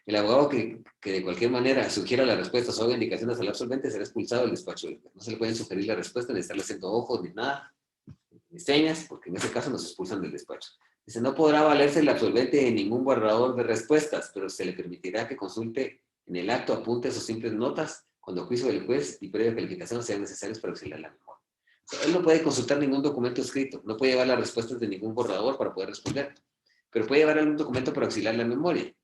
El abogado que de cualquier manera sugiera la respuesta o haga indicaciones al absolvente será expulsado del despacho del juez. No se le pueden sugerir la respuesta ni estarle haciendo ojos ni nada, ni señas, porque en ese caso nos expulsan del despacho. Dice, no podrá valerse el absolvente de ningún borrador de respuestas, pero se le permitirá que consulte en el acto apuntes o simples notas cuando a juicio del juez y previa calificación sean necesarios para auxiliar la memoria. O sea, él no puede consultar ningún documento escrito, no puede llevar las respuestas de ningún borrador para poder responder, pero puede llevar algún documento para auxiliar la memoria.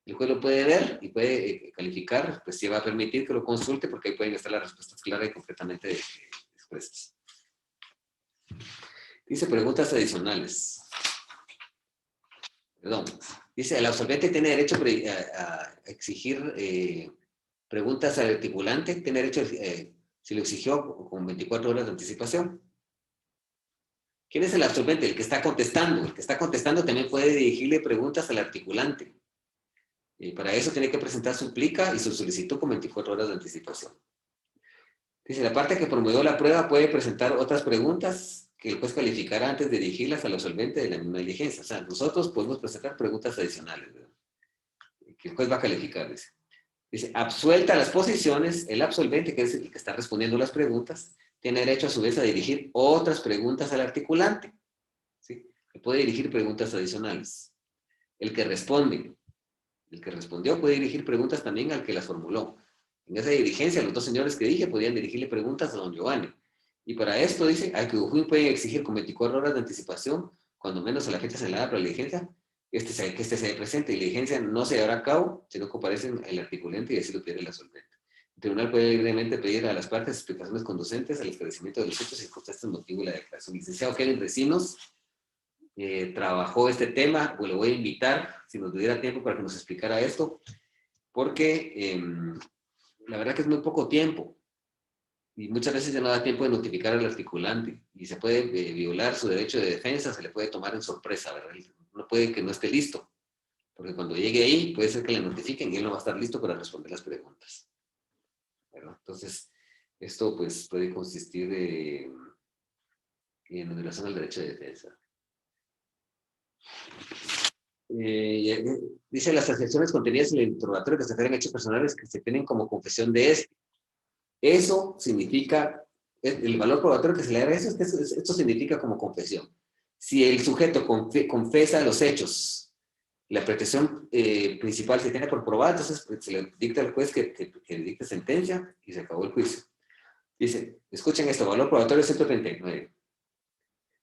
El juez lo puede ver y puede calificar, pues sí va a permitir que lo consulte porque ahí pueden estar las respuestas claras y completamente expresas. Dice preguntas adicionales. Perdón. Dice, el absolvente tiene derecho a exigir preguntas al articulante, tiene derecho, si lo exigió con 24 horas de anticipación. ¿Quién es el absolvente? El que está contestando. El que está contestando también puede dirigirle preguntas al articulante. Y para eso tiene que presentar su plica y su solicitud con 24 horas de anticipación. Dice, la parte que promovió la prueba puede presentar otras preguntas que el juez calificará antes de dirigirlas al absolvente de la misma diligencia. O sea, nosotros podemos presentar preguntas adicionales, ¿verdad? Que el juez va a calificar, dice. Dice, absuelta las posiciones, el absolvente, que es el que está respondiendo las preguntas, tiene derecho a su vez a dirigir otras preguntas al articulante. ¿Sí? Que puede dirigir preguntas adicionales. El que respondió puede dirigir preguntas también al que las formuló. En esa diligencia, los dos señores que dije podían dirigirle preguntas a don Giovanni. Y para esto, dice, al que juez puede exigir con 24 horas de anticipación, cuando menos a la fecha señalada para la diligencia, que este sea presente y la diligencia no se llevará a cabo si no comparecen el articulante y así lo pide el absolvente. El tribunal puede libremente pedir a las partes explicaciones conducentes al esclarecimiento de los hechos y circunstancias motivo de la declaración. Licenciado Kevin Recinos trabajó este tema, pues lo voy a invitar, si nos diera tiempo, para que nos explicara esto, porque la verdad que es muy poco tiempo y muchas veces ya no da tiempo de notificar al articulante y se puede violar su derecho de defensa, se le puede tomar en sorpresa, ¿verdad? No puede que no esté listo, porque cuando llegue ahí puede ser que le notifiquen y él no va a estar listo para responder las preguntas, ¿verdad? Entonces, esto pues puede consistir en violación al derecho de defensa. Dice las transacciones contenidas en el interrogatorio que se refieren a hechos personales que se tienen como confesión de este. Eso significa, el valor probatorio que se le da a eso, esto significa como confesión. Si el sujeto confiesa los hechos, la pretensión principal se tiene por probada, entonces se le dicta al juez que dicte sentencia y se acabó el juicio. Dice, escuchen esto, valor probatorio 139.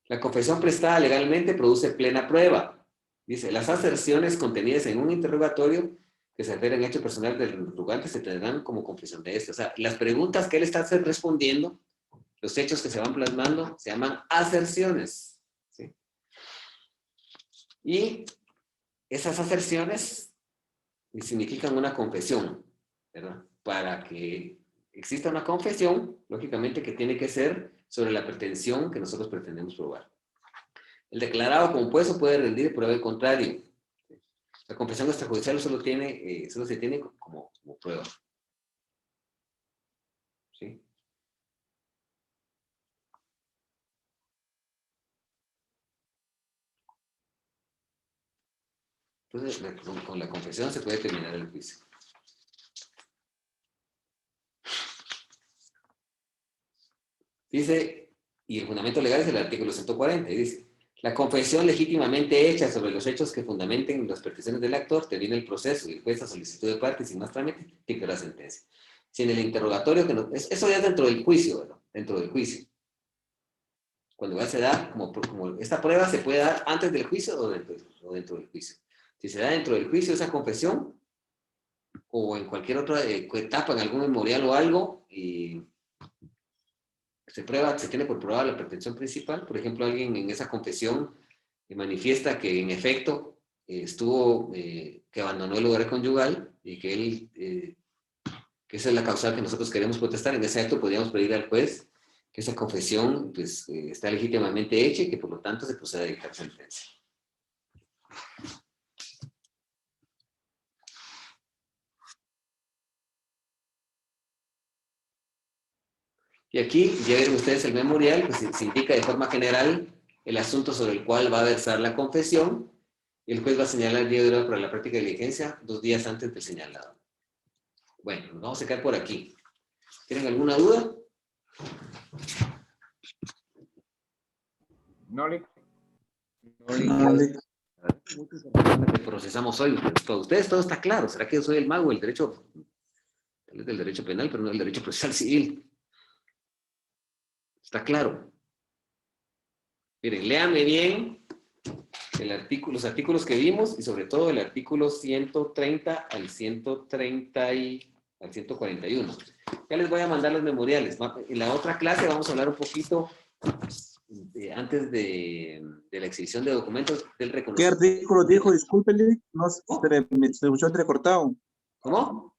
La confesión prestada legalmente produce plena prueba. Dice, las aserciones contenidas en un interrogatorio que se refieren a hecho personal del interrogante se tendrán como confesión de este. O sea, las preguntas que él está respondiendo, los hechos que se van plasmando, se llaman aserciones. ¿Sí? Y esas aserciones significan una confesión, ¿verdad? Para que exista una confesión, lógicamente que tiene que ser sobre la pretensión que nosotros pretendemos probar. El declarado compuesto puede rendir prueba del contrario. La confesión extrajudicial solo se tiene como prueba. ¿Sí? Entonces, con la confesión se puede terminar el juicio. Dice, y el fundamento legal es el artículo 140, y dice, la confesión legítimamente hecha sobre los hechos que fundamenten las peticiones del actor termina el proceso y el juez a solicitud de parte sin más trámite dicta la sentencia. Si en el interrogatorio, eso ya es dentro del juicio, ¿verdad? Dentro del juicio. Cuando ya se da, como esta prueba se puede dar antes del juicio o dentro del juicio. Si se da dentro del juicio esa confesión, o en cualquier otra etapa, en algún memorial o algo, y se tiene por probada la pretensión principal. Por ejemplo, alguien en esa confesión manifiesta que en efecto que abandonó el hogar conyugal y que él, que esa es la causal que nosotros queremos protestar. En ese acto podríamos pedir al juez que esa confesión pues, está legítimamente hecha y que por lo tanto se proceda a dictar sentencia. Y aquí, ya vieron ustedes el memorial, pues se indica de forma general el asunto sobre el cual va a versar la confesión y el juez va a señalar el día de hoy para la práctica de diligencia 2 días antes del señalado. Bueno, nos vamos a quedar por aquí. ¿Tienen alguna duda? No, Lic. Muchas informaciones que procesamos hoy. Para ustedes todo está claro. ¿Será que yo soy el mago del derecho, tal vez del derecho penal, pero no del derecho procesal civil? Está claro. Miren, léanme bien los artículos que vimos y sobre todo el artículo 130 al 141. Ya les voy a mandar los memoriales. En la otra clase vamos a hablar un poquito antes de la exhibición de documentos del ¿Qué reconocimiento. artículo dijo? Discúlpele, no se escuchó entrecortado. ¿Cómo?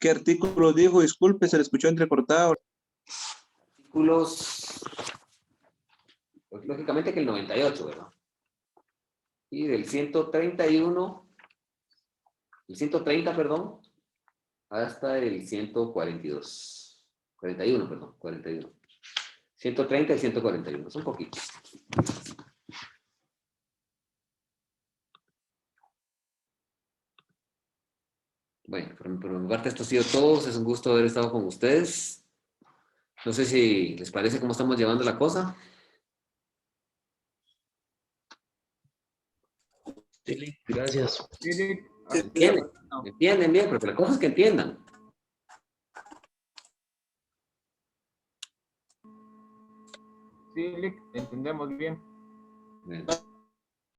¿Qué artículo dijo? Disculpe, se le escuchó entrecortado. Artículos Pues, lógicamente que el 98, ¿verdad? Y del 131, el 130, perdón, hasta el 142. 41, perdón, 41. 130 y 141, son poquitos. Bueno, por mi parte esto ha sido todo. Es un gusto haber estado con ustedes. No sé si les parece cómo estamos llevando la cosa. Sí, gracias. Sí, sí, Sí, así sí. es. Entienden bien, porque la cosa es que entiendan. Sí, Lick, entendemos bien. Bueno.